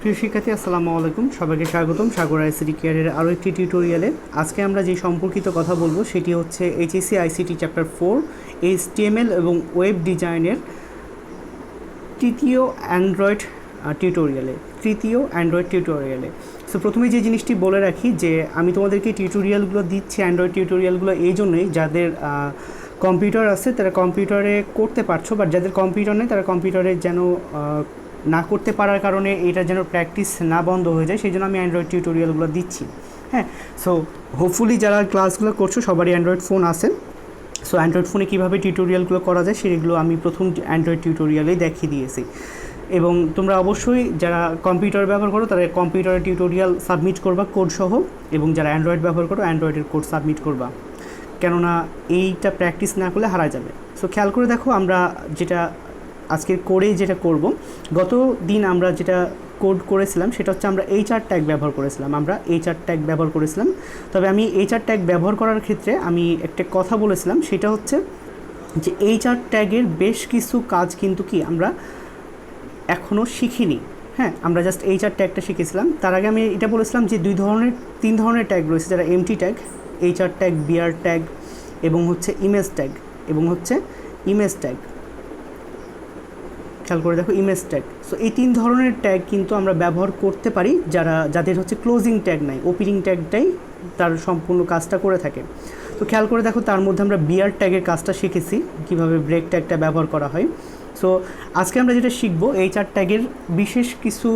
প্রিয় শিক্ষার্থী আসসালামু আলাইকুম, সবাইকে স্বাগতম সাগর আইসিটি কেয়ারের আরও একটি টিউটোরিয়ালে। আজকে আমরা যে সম্পর্কিত কথা বলবো সেটি হচ্ছে এইচএসসি আইসিটি চ্যাপ্টার 4 HTML এবং ওয়েব ডিজাইনের তৃতীয় অ্যান্ড্রয়েড টিউটোরিয়ালে। সো প্রথমে যে জিনিসটি বলে রাখি যে আমি তোমাদেরকে টিউটোরিয়ালগুলো দিচ্ছি, অ্যান্ড্রয়েড টিউটোরিয়ালগুলো এই জন্যই যাদের কম্পিউটার আছে তারা কম্পিউটারে করতে পারছো, বাট যাদের কম্পিউটার নেই তারা কম্পিউটারে যেন না করতে পারার কারণে এটা যেন প্র্যাকটিস না বন্ধ হয়ে যায়, সেই জন্য আমি অ্যান্ড্রয়েড টিউটোরিয়ালগুলো দিচ্ছি। হ্যাঁ, সো হোপফুলি যারা ক্লাসগুলো করছো সবারই অ্যান্ড্রয়েড ফোন আছে। সো অ্যান্ড্রয়েড ফোনে কীভাবে টিউটোরিয়ালগুলো করা যায় সেগুলো আমি প্রথম অ্যান্ড্রয়েড টিউটোরিয়ালেই দেখিয়ে দিয়েছি। এবং তোমরা অবশ্যই যারা কম্পিউটার ব্যবহার করো তারা কম্পিউটারের টিউটোরিয়াল সাবমিট করবা কোড সহ, এবং যারা অ্যান্ড্রয়েড ব্যবহার করো অ্যান্ড্রয়েডের কোড সাবমিট করবা, কেননা এইটা প্র্যাকটিস না করলে হারা যাবে। সো খেয়াল করে দেখো, আমরা যেটা আজকের কোডে যেটা করব, গত দিন আমরা যেটা কোড করেছিলাম সেটা হচ্ছে আমরা HR ট্যাগ ব্যবহার করেছিলাম। তবে আমি HR ট্যাগ ব্যবহার করার ক্ষেত্রে আমি একটা কথা বলেছিলাম, সেটা হচ্ছে যে HR ট্যাগের বেশ কিছু কাজ কিন্তু কি আমরা এখনও শিখিনি। হ্যাঁ, আমরা জাস্ট HR ট্যাগটা শিখেছিলাম। তার আগে আমি এটা বলেছিলাম যে তিন ধরনের ট্যাগ রয়েছে, যারা MT tag, HR tag, BR tag এবং হচ্ছে ইমেজ ট্যাগ। খেয়াল করে দেখো, ইমেজ ট্যাগ। সো এই তিন ধরনের ট্যাগ কিন্তু আমরা ব্যবহার করতে পারি যাদের হচ্ছে ক্লোজিং ট্যাগ নাই, ওপেনিং ট্যাগটাই তার সম্পূর্ণ কাজটা করে থাকে। তো খেয়াল করে দেখো, তার মধ্যে আমরা বিআর ট্যাগের কাজটা শিখেছি, কীভাবে ব্রেক ট্যাগটা ব্যবহার করা হয়। সো আজকে আমরা যেটা শিখবো, HR ট্যাগের বিশেষ কিছু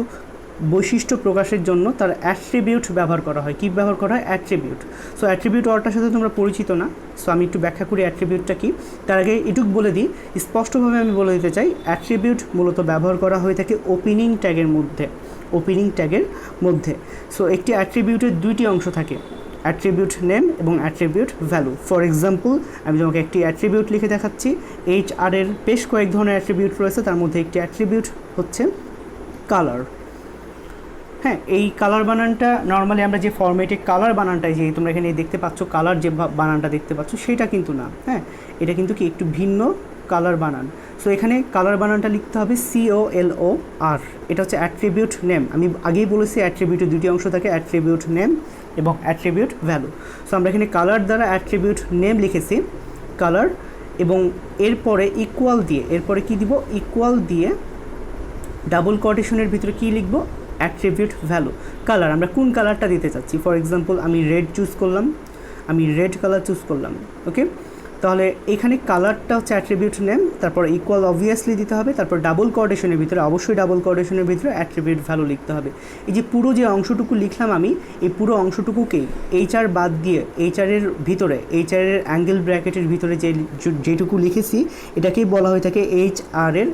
বৈশিষ্ট্য প্রকাশের জন্য তার অ্যাট্রিবিউট ব্যবহার করা হয়। কী ব্যবহার করা হয়? অ্যাট্রিবিউট। সো অ্যাট্রিবিউট ওয়ার্ডটার সাথে তোমরা পরিচিত না, সো আমি একটু ব্যাখ্যা করি অ্যাট্রিবিউটটা কী। তার আগে এটুকু বলে দিই, স্পষ্টভাবে আমি বলে দিতে চাই, অ্যাট্রিবিউট মূলত ব্যবহার করা হয়ে থাকে ওপেনিং ট্যাগের মধ্যে। সো একটি অ্যাট্রিবিউটের দুইটি অংশ থাকে, অ্যাট্রিবিউট নেম এবং অ্যাট্রিবিউট ভ্যালু। ফর এক্সাম্পল, আমি তোমাকে একটি অ্যাট্রিবিউট লিখে দেখাচ্ছি। HR এর বেশ কয়েক ধরনের অ্যাট্রিবিউট রয়েছে, তার মধ্যে একটি অ্যাট্রিবিউট হচ্ছে কালার। হ্যাঁ, এই কালার বানানটা নর্মালি আমরা যে ফরম্যাটে কালার বানানটাই যে তোমরা এখানে দেখতে পাচ্ছ, কালার যে বানানটা দেখতে পাচ্ছ সেটা কিন্তু না। হ্যাঁ, এটা কিন্তু কি একটু ভিন্ন কালার বানান। সো এখানে কালার বানানটা লিখতে হবে COLOR। এটা হচ্ছে অ্যাট্রিবিউট নেম। আমি আগেই বলেছি অ্যাট্রিবিউটের দুটি অংশ থাকে, অ্যাট্রিবিউট নেম এবং অ্যাট্রিবিউট ভ্যালু। সো আমরা এখানে কালার দ্বারা অ্যাট্রিবিউট নেম লিখেছি, কালার, এবং এরপরে এরপরে কি দিব? ইকুয়াল দিয়ে ডাবল কোটেশনের ভিতরে কি লিখব? Attribute value. কালার, আমরা কোন কালারটা দিতে চাচ্ছি। ফর এক্সাম্পল, আমি রেড কালার চুজ করলাম। ওকে, তাহলে এখানে কালারটা হচ্ছে অ্যাট্রিবিউট নেম, তারপর ইকুয়াল অবভিয়াসলি দিতে হবে, তারপর ডাবল কোটেশনের ভিতরে অ্যাট্রিবিউট ভ্যালু লিখতে হবে। এই যে পুরো যে অংশটুকু লিখলাম আমি, এই পুরো অংশটুকুকেই HR বাদ দিয়ে HR এর অ্যাঙ্গেল ব্র্যাকেটের ভিতরে যেটুকু লিখেছি এটাকেই বলা হয়ে থাকে HR এর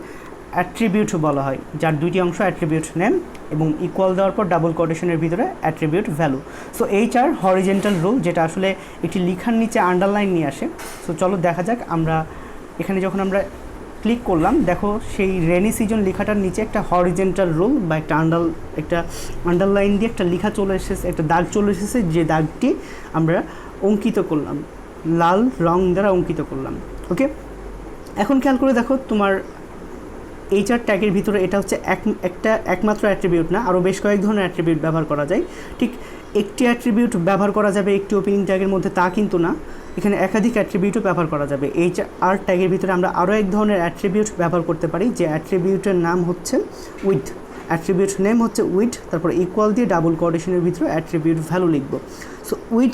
অ্যাট্রিবিউট বলা হয়, যার দুইটি অংশ অ্যাট্রিবিউট নেম এবং ইকুয়াল দেওয়ার পর ডাবল কোটেশনের ভিতরে attribute value. So HR horizontal rule, যেটা আসলে একটি লেখার নিচে আন্ডারলাইন নিয়ে আসে। সো চলো দেখা যাক, আমরা এখানে যখন আমরা ক্লিক করলাম, দেখো সেই রেনি সিজন লেখাটার নিচে একটা হরিজেন্টাল রুল বা একটা আন্ডারলাইন দিয়ে একটা লেখা চলে এসেছে, একটা দাগ চলে এসেছে, যে দাগটি আমরা অঙ্কিত করলাম, লাল রং দ্বারা অঙ্কিত করলাম। ওকে, এখন খেয়াল করে দেখো, তোমার HR ট্যাগের ভিতরে এটা হচ্ছে একমাত্র অ্যাট্রিবিউট না, আরও বেশ কয়েক ধরনের অ্যাট্রিবিউট ব্যবহার করা যায়। ঠিক একটি অ্যাট্রিবিউট ব্যবহার করা যাবে একটি ওপেনিং ট্যাগের মধ্যে, তা কিন্তু না, এখানে একাধিক অ্যাট্রিবিউটও ব্যবহার করা যাবে। HR ট্যাগের ভিতরে আমরা আরও এক ধরনের অ্যাট্রিবিউট ব্যবহার করতে পারি, যে অ্যাট্রিবিউটের নাম হচ্ছে উইথ। অ্যাট্রিবিউট নেম হচ্ছে উইথ, তারপর ইকুয়াল দিয়ে ডাবল কোটেশনের ভিতরে অ্যাট্রিবিউট ভ্যালু লিখব। সো উইথ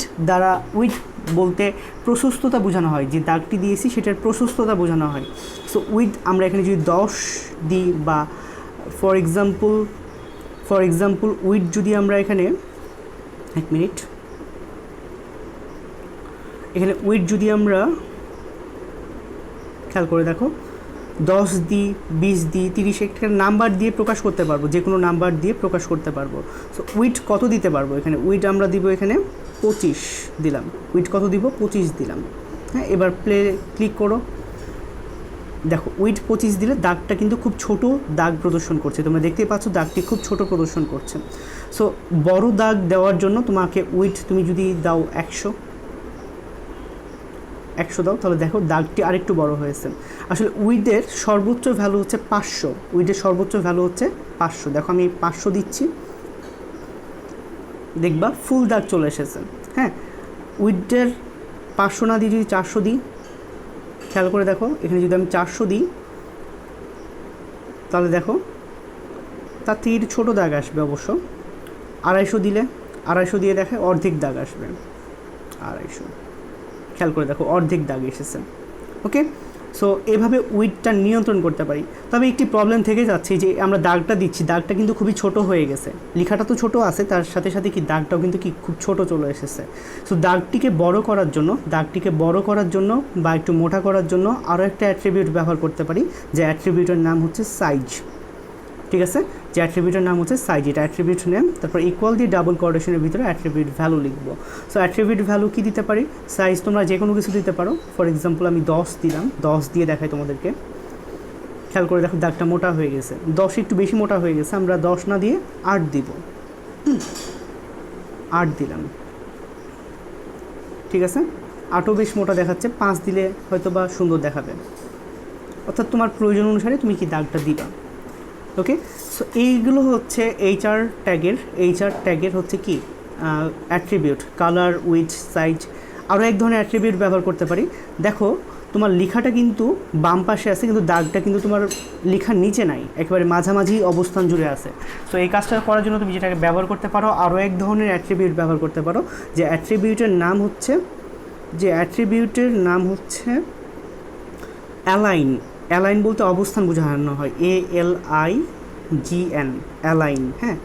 বলতে প্রশস্ততা বোঝানো হয়, যে দাগটি দিয়েছি সেটার প্রশস্ততা বোঝানো হয়। সো উইথ আমরা এখানে যদি 10 দিই, বা ফর এক্সাম্পল উইথ যদি আমরা এখানে উইথ যদি আমরা খেয়াল করে দেখো 10 দিই, 20 দিই, 30, একটা নাম্বার দিয়ে প্রকাশ করতে পারবো, যে কোনো নাম্বার দিয়ে প্রকাশ করতে পারবো। সো উইথ কত দিতে পারবো? এখানে উইথ আমরা দিব, এখানে 25 দিলাম। উইথ কত দিব? 25 দিলাম। হ্যাঁ, এবার ক্লিক করো, দেখো উইথ 25 দিলে দাগটা কিন্তু খুব ছোট দাগ প্রদর্শন করছে, তোমরা দেখতেই পাচ্ছ দাগটি খুব ছোট প্রদর্শন করছে। সো বড় দাগ দেওয়ার জন্য তোমাকে তুমি যদি দাও 100, 100 দাও, তাহলে দেখো দাগটি আরেকটু বড় হয়েছে। আসলে উইডের সর্বোচ্চ ভ্যালু হচ্ছে 500, উইডের সর্বোচ্চ ভ্যালু হচ্ছে 500। দেখো আমি 500 দিচ্ছি, দেখবা ফুল দাগ চলে এসেছে। হ্যাঁ, উইডের 500 না দিয়ে যদি 400 দিই, খেয়াল করে দেখো এখানে যদি আমি 400 দিই, তাহলে দেখো তার থেকে একটু ছোটো দাগ আসবে অবশ্য। 250 দিলে, 250 দিয়ে দেখে অর্ধেক দাগ আসবে, 250, খেয়াল করে দেখো অর্ধেক দাগ এসেছে। ওকে, সো এভাবে উইডটা নিয়ন্ত্রণ করতে পারি। তবে একটি প্রবলেম থেকে যাচ্ছে যে আমরা দাগটা দিচ্ছি, দাগটা কিন্তু খুবই ছোট হয়ে গেছে, লেখাটা তো ছোট আছে, তার সাথে সাথে কি দাগটাও কিন্তু কি খুব ছোট চলে এসেছে। সো দাগটিকে বড় করার জন্য বা একটু মোটা করার জন্য আরও একটা অ্যাট্রিবিউট ব্যবহার করতে পারি, যে অ্যাট্রিবিউটের নাম হচ্ছে সাইজ। ঠিক আছে, যে অ্যাট্রিবিউটের নাম হচ্ছে সাইজ, এটা অ্যাট্রিবিউট নেম, তারপর ইকুয়াল দিয়ে ডাবল কোটেশনের ভিতরে অ্যাট্রিবিউট ভ্যালু লিখবো। সো অ্যাট্রিবিউট ভ্যালু কি দিতে পারি, সাইজ তোমরা যে কোনো কিছু দিতে পারো। ফর এক্সাম্পল আমি 10 দিলাম, 10 দিয়ে দেখাই তোমাদেরকে। খেয়াল করে দেখো দাগটা মোটা হয়ে গেছে, 10 একটু বেশি মোটা হয়ে গেছে, আমরা 10 না দিয়ে 8 দিব, 8 দিলাম। ঠিক আছে, 8ও বেশ মোটা দেখাচ্ছে, 5 দিলে হয়তো বা সুন্দর দেখাবে। অর্থাৎ তোমার প্রয়োজন অনুসারে তুমি কি দাগটা দিবা। ওকে, সো এইগুলো হচ্ছে এইচআর ট্যাগের হচ্ছে কি অ্যাট্রিবিউট, কালার, উইডথ, সাইজ। আরও এক ধরনের অ্যাট্রিবিউট ব্যবহার করতে পারি। দেখো তোমার লেখাটা কিন্তু বাম পাশে আছে, কিন্তু দাগটা কিন্তু তোমার লেখার নিচে নাই, একেবারে মাঝামাঝি অবস্থান জুড়ে আছে। সো এই কাজটা করার জন্য তুমি যেটাকে ব্যবহার করতে পারো, আরও এক ধরনের অ্যাট্রিবিউট ব্যবহার করতে পারো, যে অ্যাট্রিবিউটের নাম হচ্ছে অ্যালাইন। অ্যালাইন বলতে অবস্থান বোঝানো হয়, ALIGN, অ্যালাইন। হ্যাঁ,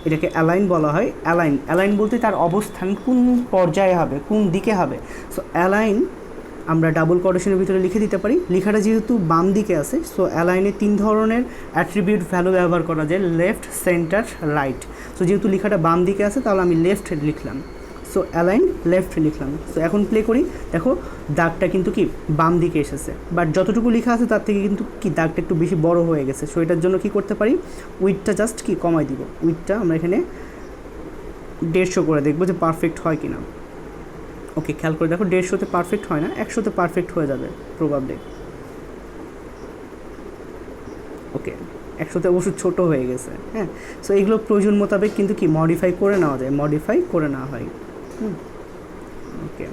এটাকে অ্যালাইন বলা হয়। অ্যালাইন বলতে তার অবস্থান কোন পর্যায়ে হবে, কোন দিকে হবে। সো অ্যালাইন আমরা ডাবল কোটেশনের ভিতরে লিখে দিতে পারি। লেখাটা যেহেতু বাম দিকে আছে, সো অ্যালাইনে 3 ধরনের অ্যাট্রিবিউট ভ্যালু ব্যবহার করা যায়, লেফট, সেন্টার, রাইট। সো যেহেতু লেখাটা বাম দিকে আছে, তাহলে আমি লেফট লিখলাম, সো অ্যালাইন লেফট লিখলাম। সো এখন প্লে করি, দেখো দাগটা কিন্তু কি বাম দিকে এসেছে, বাট যতটুকু লেখা আছে তার থেকে কিন্তু কি দাগটা একটু বেশি বড় হয়ে গেছে। সো এটার জন্য কি করতে পারি, উইডটা জাস্ট কি কমাই দিব। উইডটা আমরা এখানে 150 করে দেখবো যে পারফেক্ট হয় কি না। ওকে, খেয়াল করে দেখো 150-তে পারফেক্ট হয় না, 100-তে পারফেক্ট হয়ে যাবে প্রবাবলি। ওকে, 100-তে অবশ্য ছোটো হয়ে গেছে। হ্যাঁ, সো এগুলো প্রয়োজন মোতাবেক কিন্তু কি মডিফাই করে নেওয়া যায়, মডিফাই করে নেওয়া হয়। ওকে,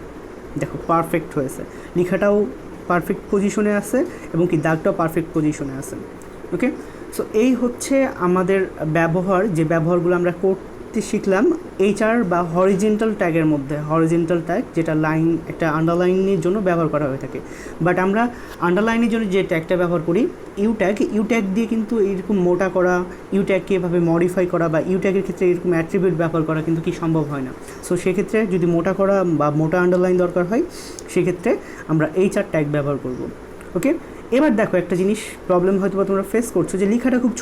দেখো পারফেক্ট হয়েছে, লেখাটাও পারফেক্ট পজিশনে আছে এবং কি দাগটাও পারফেক্ট পজিশনে আছে। ওকে, সো এই হচ্ছে আমাদের ব্যবহার, যে ব্যবহারগুলো আমরা করতে শিখলাম এইচআর বা হরিজেন্টাল ট্যাগের মধ্যে। হরিজেন্টাল ট্যাগ যেটা লাইন, একটা আন্ডারলাইনের জন্য ব্যবহার করা হয়ে থাকে, বাট আমরা আন্ডারলাইনের জন্য যে ট্যাগটা ব্যবহার করি ইউট্যাগ দিয়ে কিন্তু এরকম মোটা করা, ইউট্যাগকে এভাবে মডিফাই করা বা ইউট্যাগের ক্ষেত্রে এরকম অ্যাট্রিবিউট ব্যবহার করা কিন্তু কি সম্ভব হয় না। সো সেক্ষেত্রে যদি মোটা করা বা মোটা আন্ডারলাইন দরকার হয়, সেক্ষেত্রে আমরা এইচআর ট্যাগ ব্যবহার করব। ওকে, এবার দেখো একটা জিনিস প্রবলেম হয়তো বা তোমরা ফেস করছো, যে লেখাটা খুব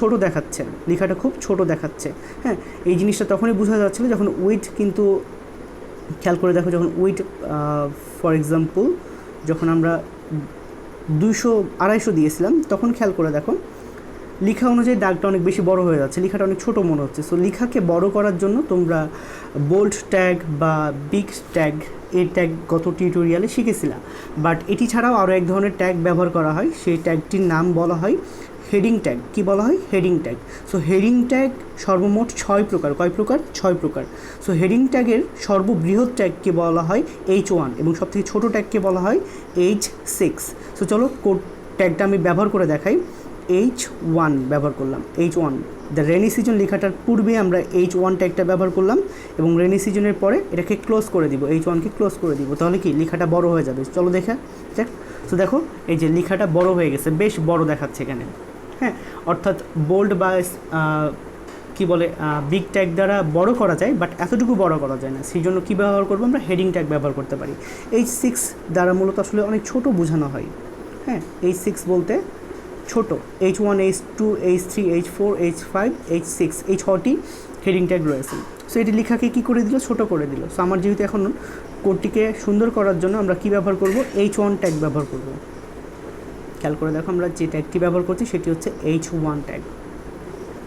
ছোট দেখাচ্ছে। হ্যাঁ, এই জিনিসটা তখনই বোঝা যাচ্ছিলো যখন উইড কিন্তু, খেয়াল করে দেখো যখন উইড ফর এক্সাম্পল যখন আমরা 200-250 দিয়েছিলাম, তখন খেয়াল করে দেখো লেখা অনুযায়ী দাগটা অনেক বেশি বড় হয়ে যাচ্ছে, লেখাটা অনেক ছোট মনে হচ্ছে। সো লেখাকে বড় করার জন্য তোমরা বোল্ড ট্যাগ বা বিগ ট্যাগ, এই ট্যাগ গত টিউটোরিয়ালে শিখেছিলাম। বাট এটি ছাড়াও আরও এক ধরনের ট্যাগ ব্যবহার করা হয়, সেই ট্যাগটির নাম বলা হয় হেডিং ট্যাগ। কী বলা হয়? Heading tag. So heading tag সর্বমোট 6 প্রকার। কয় প্রকার? 6 প্রকার। সো হেডিং ট্যাগের সর্ববৃহৎ ট্যাগকে বলা হয় H1 এবং সবথেকে ছোটো ট্যাগকে বলা হয় H6। সো চলো কোড ট্যাগটা আমি ব্যবহার করে দেখাই। H1 ব্যবহার করলাম, H1 দ্য রেনি সিজন লেখাটার পূর্বে আমরা H1 ট্যাগটা ব্যবহার করলাম এবং রেনি সিজনের পরে এটাকে ক্লোজ করে দিব, H1কে ক্লোজ করে দিব, তাহলে কি লেখাটা বড় হয়ে যাবে। চলো দেখ। সো দেখো এই যে লেখাটা বড় হয়ে গেছে, বেশ বড় দেখাচ্ছে এখানে। হ্যাঁ, অর্থাৎ বোল্ড বা কী বলে বিগ ট্যাগ দ্বারা বড় করা যায়, বাট এতটুকু বড় করা যায় না। সেই জন্য কী ব্যবহার করবো আমরা? হেডিং ট্যাগ ব্যবহার করতে পারি। H6 দ্বারা মূলত আসলে অনেক ছোট বোঝানো হয়। হ্যাঁ, H6 বলতে ছোট। H1, H2, H3, H4, H5, H6 এই 6টি হেডিং ট্যাগ রয়েছে। সো এটি লেখাকে কী করে দিল? ছোট করে দিল। সো আমার যেহেতু এখন কোডটিকে সুন্দর করার জন্য আমরা কী ব্যবহার করব? H1 ট্যাগ ব্যবহার করব। খেয়াল করে দেখো আমরা যে ট্যাগটি ব্যবহার করছি সেটি হচ্ছে H1 ট্যাগ।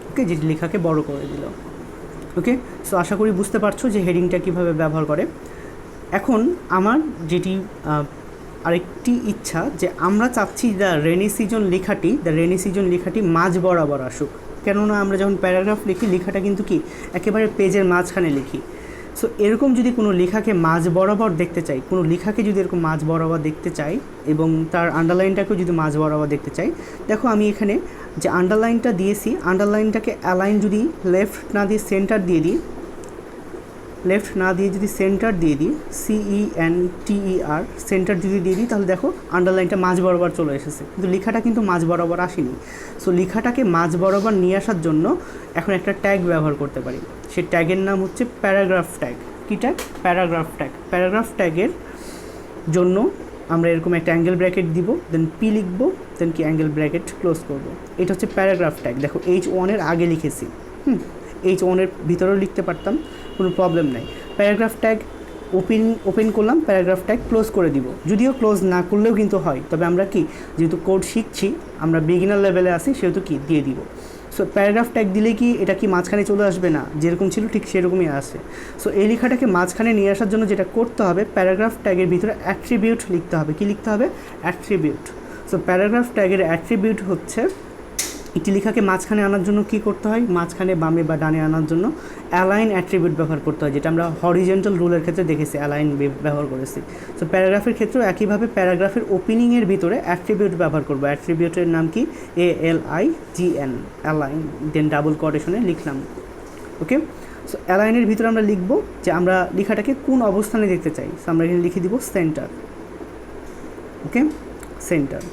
ওকে, যেটি লেখাকে বড় করে দিল। ওকে, সো আশা করি বুঝতে পারছো যে হেডিংটা কীভাবে ব্যবহার করে। এখন আমার যেটি আরেকটি ইচ্ছা যে আমরা চাচ্ছি দ্য রেনি সিজন লেখাটি মাঝ বরাবর আসুক, কেননা আমরা যখন প্যারাগ্রাফ লিখি লেখাটা কিন্তু কি একেবারে পেজের মাঝখানে লিখি। সো এরকম যদি কোনো লেখাকে মাঝ বরাবর দেখতে চাই, কোনো লেখাকে যদি এরকম মাঝ বরাবর দেখতে চাই এবং তার আন্ডারলাইনটাকেও যদি মাঝ বরাবর দেখতে চাই, দেখো আমি এখানে যে আন্ডারলাইনটা দিয়েছি, আন্ডারলাইনটাকে অ্যালাইন যদি লেফট না দিয়ে সেন্টার দিয়ে দিই, যদি সেন্টার দিয়ে দিই, CENTER সেন্টার যদি দিয়ে দিই, তাহলে দেখো আন্ডারলাইনটা মাঝ বরাবর চলে এসেছে, কিন্তু লেখাটা কিন্তু মাঝ বরাবর আসেনি। সো লেখাটাকে মাঝ বরাবর নিয়ে আসার জন্য এখন একটা ট্যাগ ব্যবহার করতে পারি, সেই ট্যাগের নাম হচ্ছে প্যারাগ্রাফ ট্যাগ। কী ট্যাগ? Paragraph tag. প্যারাগ্রাফ ট্যাগের জন্য আমরা এরকম একটা অ্যাঙ্গেল ব্র্যাকেট দিব, দেন P লিখব, দেন কি অ্যাঙ্গেল ব্র্যাকেট ক্লোজ করব। এটা হচ্ছে প্যারাগ্রাফ ট্যাগ। দেখো H1 এর আগে লিখেছি, H1 এর ভিতরেও লিখতে পারতাম, কোনো প্রবলেম নাই। প্যারাগ্রাফ ট্যাগ ওপেন করলাম, প্যারাগ্রাফ ট্যাগ ক্লোজ করে দিব। যদিও ক্লোজ না করলেও কিন্তু হয়, তবে আমরা কি যেহেতু কোড শিখছি, আমরা বিগিনার লেভেলে আসি, সেহেতু কি দিয়ে দিব। সো প্যারাগ্রাফ ট্যাগ দিলে কি এটা কি মাঝখানে চলে আসবে না? যেরকম ছিল ঠিক সেরকমই আসে। সো এই লেখাটাকে মাঝখানে নিয়ে আসার জন্য যেটা করতে হবে, প্যারাগ্রাফ ট্যাগের ভিতরে অ্যাট্রিবিউট লিখতে হবে। কি লিখতে হবে? অ্যাট্রিবিউট। সো প্যারাগ্রাফ ট্যাগের অ্যাট্রিবিউট হচ্ছে একটি লেখাকে মাঝখানে আনার জন্য কি করতে হয়, মাঝখানে বামে বা ডানে আনার জন্য অ্যালাইন অ্যাট্রিবিউট ব্যবহার করতে হয়, যেটা আমরা হরিজন্টাল রুলের ক্ষেত্রে দেখেছি, অ্যালাইন ব্যবহার করেছি। সো প্যারাগ্রাফের ক্ষেত্রেও একইভাবে প্যারাগ্রাফের ওপেনিংয়ের ভিতরে অ্যাট্রিবিউট ব্যবহার করবো। অ্যাট্রিবিউটের নাম কি? ALIGN, অ্যালাইন, দেন ডাবল কোটেশনে লিখলাম। ওকে, সো অ্যালাইনের ভিতরে আমরা লিখব যে আমরা লেখাটাকে কোন অবস্থানে দেখতে চাই। সো আমরা এখানে লিখে দিব সেন্টার। ওকে, সেন্টার।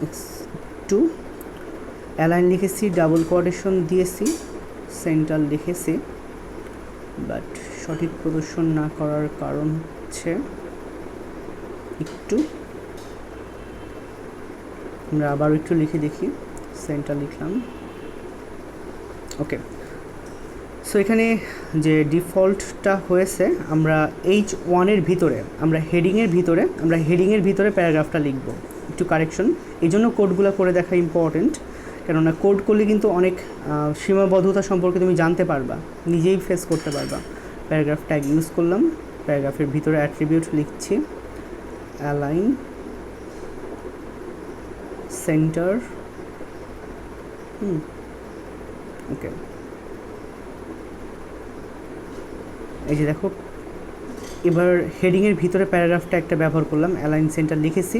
একটু অ্যালাইন লিখেছি, ডাবল কোটেশন দিয়েছি, সেন্টার লিখেছি, বাট সঠিক প্রদর্শন না করার কারণ হচ্ছে একটু আমরা আবার একটু লিখে দেখি, সেন্টার লিখলাম। ওকে, সো এখানে যে ডিফল্টটা হয়েছে, আমরা H1 এর ভিতরে আমরা হেডিংয়ের ভিতরে প্যারাগ্রাফটা লিখব। একটু কারেকশন, এই জন্য কোডগুলো করে দেখা ইম্পর্টেন্ট, কেননা কোড করলে কিন্তু অনেক সীমাবদ্ধতা সম্পর্কে তুমি জানতে পারবা, নিজেই ফেস করতে পারবা। প্যারাগ্রাফ ট্যাগ ইউজ করলাম, প্যারাগ্রাফের ভিতরে অ্যাট্রিবিউট লিখছি, অ্যালাইন, সেন্টার। ওকে, এই যে দেখো এবার হেডিংয়ের ভিতরে প্যারাগ্রাফ ট্যাগটা ব্যবহার করলাম, অ্যালাইন সেন্টার লিখেছি,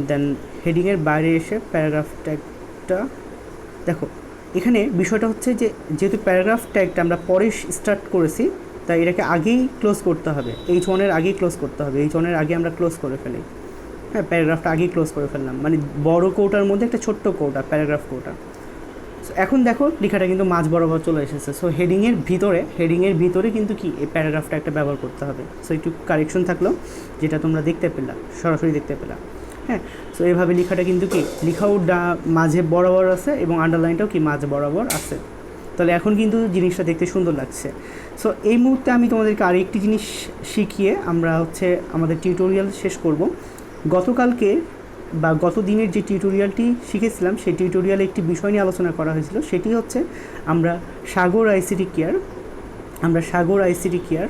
দেন হেডিংয়ের বাইরে এসে প্যারাগ্রাফ ট্যাগটা দেখো। এখানে বিষয়টা হচ্ছে যে যেহেতু প্যারাগ্রাফ ট্যাগটা আমরা পরে স্টার্ট করেছি, তাই এটাকে আগেই ক্লোজ করতে হবে, H1 এর আগেই ক্লোজ করতে হবে। H1 এর আগে আমরা ক্লোজ করে ফেলি, হ্যাঁ, প্যারাগ্রাফটা আগেই ক্লোজ করে ফেললাম, মানে বড় কোটার মধ্যে একটা ছোট্ট কোটা, প্যারাগ্রাফ কোটা। সো এখন দেখো লেখাটা কিন্তু মাঝ বরাবর চলে এসেছে। সো হেডিংয়ের ভিতরে কিন্তু কি এই প্যারাগ্রাফটা একটা ব্যবহার করতে হবে। সো একটু কারেকশন থাকলো, যেটা তোমরা দেখতে পেলা, সরাসরি দেখতে পেলা। হ্যাঁ, সো এইভাবে লেখাটা কিন্তু কি লেখাও মাঝে বরাবর আছে এবং আন্ডারলাইনটাও কি মাঝে বরাবর আছে। তাহলে এখন কিন্তু জিনিসটা দেখতে সুন্দর লাগছে। সো এই মুহূর্তে আমি তোমাদেরকে আরেকটি জিনিস শিখিয়ে আমরা আমাদের টিউটোরিয়াল শেষ করব। গতকালকে বা গত দিনের যে টিউটোরিয়ালটি শিখেছিলাম, সেই টিউটোরিয়ালে একটি বিষয় নিয়ে আলোচনা করা হয়েছিল, সেটি হচ্ছে আমরা সাগর আইসিটি কেয়ার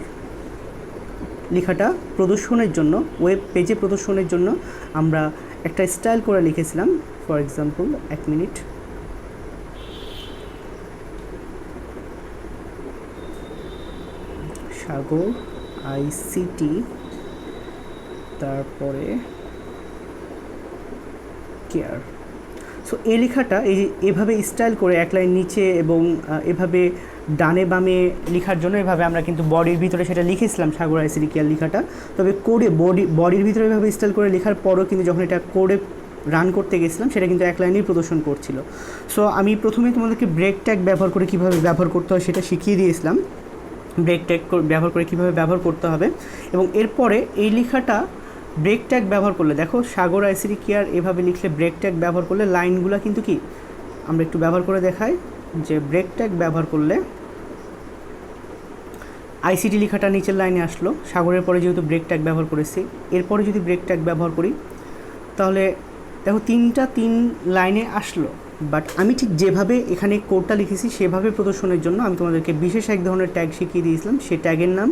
লেখাটা প্রদর্শনের জন্য, ওয়েব পেজে প্রদর্শনের জন্য আমরা একটা স্টাইল করে লিখেছিলাম। For example, 1 minute, Sagar ICT, তারপরে কেয়ার। সো এই লেখাটা এভাবে স্টাইল করে এক লাইন নিচে এবং এভাবে ডানে বামে লেখার জন্য এভাবে আমরা কিন্তু বডির ভিতরে সেটা লিখেছিলাম, সাগর আইসিটি কেয়ার লেখাটা। তবে কোডে বডির ভিতরে এভাবে স্টাইল করে লেখার পরও কিন্তু যখন এটা কোডে রান করতে গেছিলাম, সেটা কিন্তু এক লাইনেই প্রদর্শন করছিল। সো আমি প্রথমে তোমাদেরকে ব্রেক ট্যাগ ব্যবহার করে কীভাবে ব্যবহার করতে হয় সেটা শিখিয়ে দিয়েছিলাম, ব্রেক ট্যাগ ব্যবহার করে কীভাবে ব্যবহার করতে হবে। এবং এরপরে এই লেখাটা ব্রেক ট্যাগ ব্যবহার করলে, দেখো সাগর আইসিটি কেয়ার এভাবে লিখলে ব্রেক ট্যাগ ব্যবহার করলে লাইনগুলো কিন্তু কি আমরা একটু ব্যবহার করে দেখাই, যে ব্রেক ট্যাগ ব্যবহার করলে আইসিটি লেখাটা নিচের লাইনে আসলো, সাগরের পরে যেহেতু ব্রেক ট্যাগ ব্যবহার করেছি। এরপরে যদি ব্রেক ট্যাগ ব্যবহার করি, তাহলে দেখো 3 লাইনে আসলো। বাট আমি ঠিক যেভাবে এখানে কোডটা লিখেছি সেভাবে প্রদর্শনের জন্য আমি তোমাদেরকে বিশেষ এক ধরনের ট্যাগ শিখিয়ে দিয়েছিলাম। সেই ট্যাগের নাম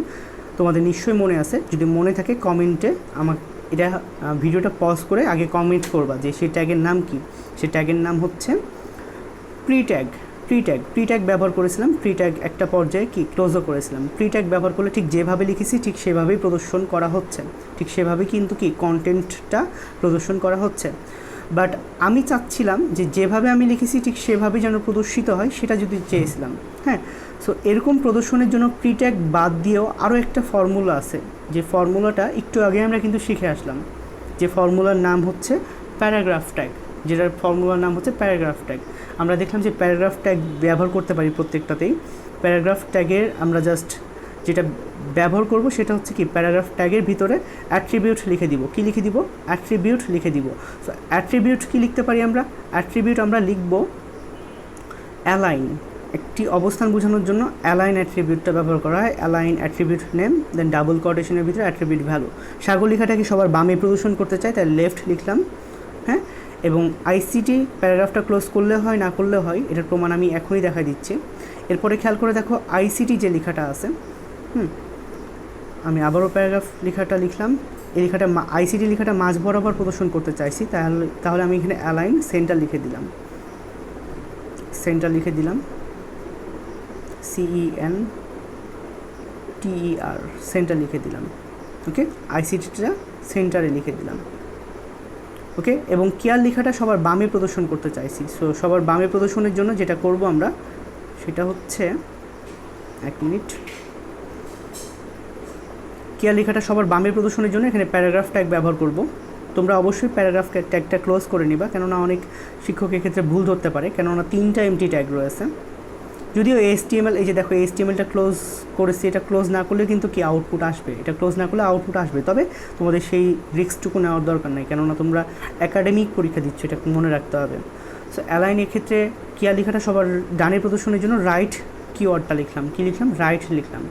তোমাদের নিশ্চয়ই মনে আছে, যদি মনে থাকে কমেন্টে আমার এটা ভিডিওটা পজ করে আগে কমেন্ট করবা যে সেই ট্যাগের নাম কি। সেই ট্যাগের নাম হচ্ছে প্রি ট্যাগ ব্যবহার করেছিলাম। প্রি ট্যাগ একটা পর্যায়ে কি ক্লোজও করেছিলাম। প্রি ট্যাগ ব্যবহার করলে ঠিক যেভাবে লিখেছি ঠিক সেভাবেই প্রদর্শন করা হচ্ছে, ঠিক সেভাবেই কিন্তু কি কন্টেন্টটা প্রদর্শন করা হচ্ছে। বাট আমি চাচ্ছিলাম যে যেভাবে আমি লিখেছি ঠিক সেভাবেই যেন প্রদর্শিত হয়, সেটা যদি চেয়েছিলাম। হ্যাঁ, সো এরকম প্রদর্শনের জন্য প্রি ট্যাগ বাদ দিয়েও আরও একটা ফর্মুলা আছে, যে ফর্মুলাটা একটু আগে আমরা কিন্তু শিখে আসলাম। যে ফর্মুলার নাম হচ্ছে প্যারাগ্রাফ ট্যাগ, যেটার ফর্মুলার নাম হচ্ছে প্যারাগ্রাফ ট্যাগ। আমরা দেখলাম যে প্যারাগ্রাফ ট্যাগ ব্যবহার করতে পারি প্রত্যেকটাতেই। প্যারাগ্রাফ ট্যাগের আমরা জাস্ট যেটা ব্যবহার করব সেটা হচ্ছে কি, প্যারাগ্রাফ ট্যাগের ভিতরে অ্যাট্রিবিউট লিখে দিব। কি লিখে দিব? অ্যাট্রিবিউট লিখে দিব। সো অ্যাট্রিবিউট কি লিখতে পারি আমরা? অ্যাট্রিবিউট আমরা লিখব অ্যালাইন। একটি অবস্থান বোঝানোর জন্য অ্যালাইন অ্যাট্রিবিউটটা ব্যবহার করা হয়। অ্যালাইন অ্যাট্রিবিউট নেম, দেন ডাবল কোটেশনের ভিতরে অ্যাট্রিবিউট ভ্যালু। সাগর লেখাটাকে সবার বামে প্রদর্শন করতে চাই, তাই লেফট লিখলাম। হ্যাঁ, এবং আইসিটি প্যারাগ্রাফটা ক্লোজ করলে হয় না করলে হয়, এটার প্রমাণ আমি এখনই দেখা দিচ্ছি। এরপরে খেয়াল করে দেখো আইসিটি যে লেখাটা আছে, আমি প্যারাগ্রাফ লেখাটা লিখলাম। এই লেখাটা আইসিটি লেখাটা মাঝ বরাবর প্রদর্শন করতে চাইছি, তাহলে আমি এখানে অ্যালাইন সেন্টার লিখে দিলাম। CENTER সেন্টার লিখে দিলাম। ওকে, আইসিটিটা সেন্টারে লিখে দিলাম। ওকে, এবং কেয়ার লেখাটা সবার বামে প্রদর্শন করতে চাইছি। সো সবার বামে প্রদর্শনের জন্য যেটা করব আমরা সেটা হচ্ছে, এক মিনিট, কেয়ার লেখাটা সবার বামে প্রদর্শনের জন্য এখানে প্যারাগ্রাফ ট্যাগ ব্যবহার করব। তোমরা অবশ্যই প্যারাগ্রাফ ট্যাগটা ক্লোজ করে নিবা, কেননা অনেক শিক্ষক এক্ষেত্রে ভুল ধরতে পারে, কেননা 3টা এমটি ট্যাগ রয়েছে। যদিও HTML, এই যে দেখো HTMLটা ক্লোজ করেছি, এটা ক্লোজ না করলে কিন্তু কি আউটপুট আসবে, এটা ক্লোজ না করলে আউটপুট আসবে। তবে তোমাদের সেই রিস্কটুকু নেওয়ার দরকার নেই, কেননা তোমরা একাডেমিক পরীক্ষা দিচ্ছ, এটা মনে রাখতে হবে। সো অ্যালাইনের ক্ষেত্রে কেয়ার লেখাটা সবার ডানে প্রদর্শনের জন্য রাইট কিওয়ার্ডটা লিখলাম। কি লিখলাম? রাইট লিখলাম।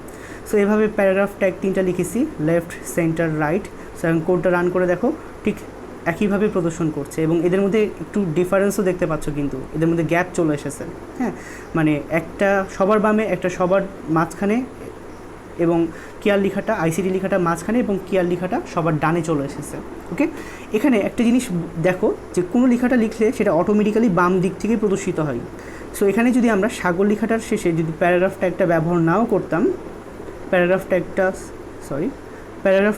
সো এভাবে প্যারাগ্রাফ ট্যাগ 3টা লিখেছি, লেফট, সেন্টার, রাইট। সো এখন কোডটা রান করে দেখো, ঠিক একইভাবে প্রদর্শন করছে, এবং এদের মধ্যে একটু ডিফারেন্সও দেখতে পাচ্ছ, কিন্তু এদের মধ্যে গ্যাপ চলে এসেছে। হ্যাঁ, মানে একটা সবার বামে, একটা সবার মাঝখানে, এবং কেয়ার লেখাটা, আইসিটি লেখাটা মাঝখানে, এবং কেয়ার লেখাটা সবার ডানে চলে এসেছে। ওকে, এখানে একটা জিনিস দেখো, যে কোনো লেখাটা লিখলে সেটা অটোমেটিক্যালি বাম দিক থেকেই প্রদর্শিত হয়। সো এখানে যদি আমরা সাগর লেখাটার শেষে যদি প্যারাগ্রাফ ট্যাগটা ব্যবহার নাও করতাম, প্যারাগ্রাফ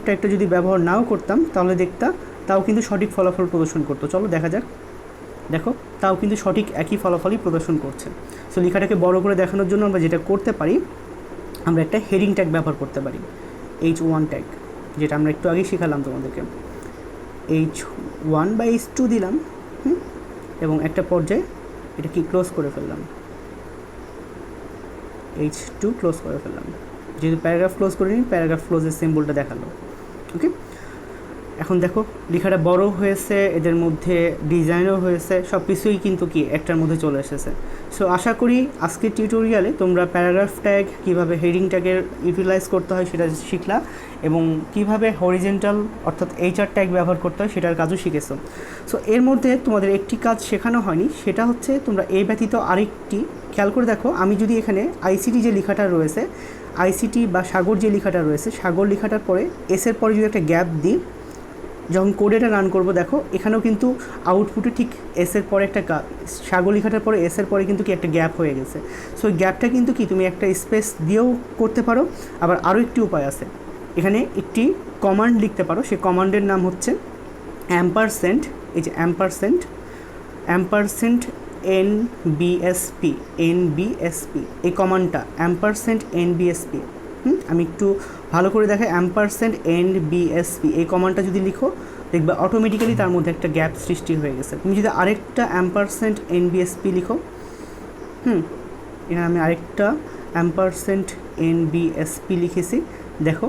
ট্যাগটা যদি ব্যবহার নাও করতাম, তাহলে তাও কিন্তু সঠিক ফলাফল প্রদর্শন করতো। চলো দেখা যাক। দেখো, তাও কিন্তু সঠিক একই ফলাফলই প্রদর্শন করছে। সো লেখাটাকে বড় করে দেখানোর জন্য আমরা যেটা করতে পারি, আমরা একটা হেডিং ট্যাগ ব্যবহার করতে পারি, H1 ট্যাগ, যেটা আমরা একটু আগেই শেখালাম তোমাদেরকে। H1 বা H2 দিলাম, এবং একটা পর্যায়ে এটা কি ক্লোজ করে ফেললাম, H2 ক্লোজ করে ফেললাম। যেহেতু প্যারাগ্রাফ ক্লোজ করে নিই, প্যারাগ্রাফ ক্লোজের সিম্বলটা দেখালো। ওকে, এখন দেখো লেখাটা বড় হয়েছে, এদের মধ্যে ডিজাইনও হয়েছে, সব কিছুই কিন্তু কি একটার মধ্যে চলে এসেছে। সো আশা করি আজকের টিউটোরিয়ালে তোমরা প্যারাগ্রাফ ট্যাগ কীভাবে হেডিং ট্যাগের ইউটিলাইজ করতে হয় সেটা শিখলা, এবং কীভাবে হরিজেন্টাল অর্থাৎ HR ট্যাগ ব্যবহার করতে হয় সেটার কাজও শিখেছো। সো এর মধ্যে তোমাদের একটি কাজ শেখানো হয়নি, সেটা হচ্ছে তোমরা এই ব্যতীত আরেকটি খেয়াল করে দেখো। আমি যদি এখানে আইসিটি যে লেখাটা রয়েছে, আইসিটি বা সাগর যে লেখাটা রয়েছে, সাগর লেখাটার পরে এসের পরে যদি একটা গ্যাপ দিই, যখন কোডেটা রান করব, দেখো এখানেও কিন্তু আউটপুটে ঠিক এসের পরে একটা সাগর লেখাটার পরে এসের পরে কিন্তু কি একটা গ্যাপ হয়ে গেছে। সো ওই গ্যাপটা কিন্তু কি তুমি একটা স্পেস দিয়েও করতে পারো। আবার আরও একটি উপায় আছে, এখানে একটি কমান্ড লিখতে পারো। সেই কমান্ডের নাম হচ্ছে অ্যাম্পারসেন্ট। এই যে অ্যাম্পারসেন্ট NBSP, এই কমান্ডটা অ্যাম্পারসেন্ট NBSP। আমি একটু ভালো করে দেখাই, অ্যাম্পারসেন্ট NBSP এই কমান্ডটা যদি লিখো, দেখবে অটোমেটিক্যালি তার মধ্যে একটা গ্যাপ সৃষ্টি হয়ে গেছে। তুমি যদি আরেকটা অ্যাম্পারসেন্ট NBSP লিখো, এখানে আমি আরেকটা অ্যাম্পারসেন্ট NBSP লিখেছি, দেখো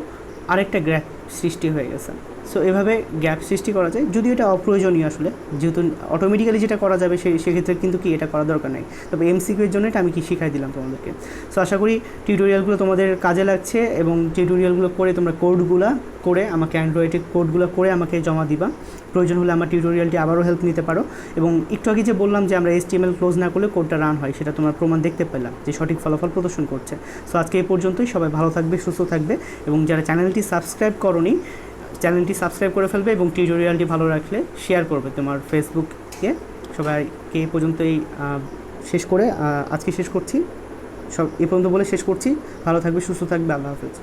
আরেকটা গ্যাপ সৃষ্টি হয়ে গেছে। সো এভাবে গ্যাপ সৃষ্টি করা যায়, যদিও এটা অপ্রয়োজনীয় আসলে, যেহেতু অটোমেটিক্যালি যেটা করা যাবে সেক্ষেত্রে কিন্তু কি এটা করা দরকার নেই। তবে এমসিকিউ এর জন্য এটা আমি কি শিখাই দিলাম তোমাদেরকে। সো আশা করি টিউটোরিয়ালগুলো তোমাদের কাজে লাগছে এবং টিউটোরিয়ালগুলো করে তোমরা কোডগুলো করে আমাকে অ্যান্ড্রয়েডে কোডগুলো করে আমাকে জমা দিবা। প্রয়োজন হলে আমার টিউটোরিয়ালটি আবারও হেল্প নিতে পারো। এবং একটু আগে যে বললাম যে আমরা HTML ক্লোজ না করলে কোডটা রান হয়, সেটা তোমার প্রমাণ দেখতে পেলাম যে সঠিক ফলাফল প্রদর্শন করছে। সো আজকে এই পর্যন্তই, সবাই ভালো থাকবে, সুস্থ থাকবে এবং যারা চ্যানেলটি সাবস্ক্রাইব করোনি চ্যানেলটি সাবস্ক্রাইব করে ফেলবে এবং টিউটোরিয়ালটি ভালো রাখলে শেয়ার করবে তোমার ফেসবুকে। সবাইকে এই পর্যন্তই শেষ করে আজকে শেষ করছি, সব এ পর্যন্ত বলে শেষ করছি। ভালো থাকবে, সুস্থ থাকবে, আল্লাহ হাফেজ।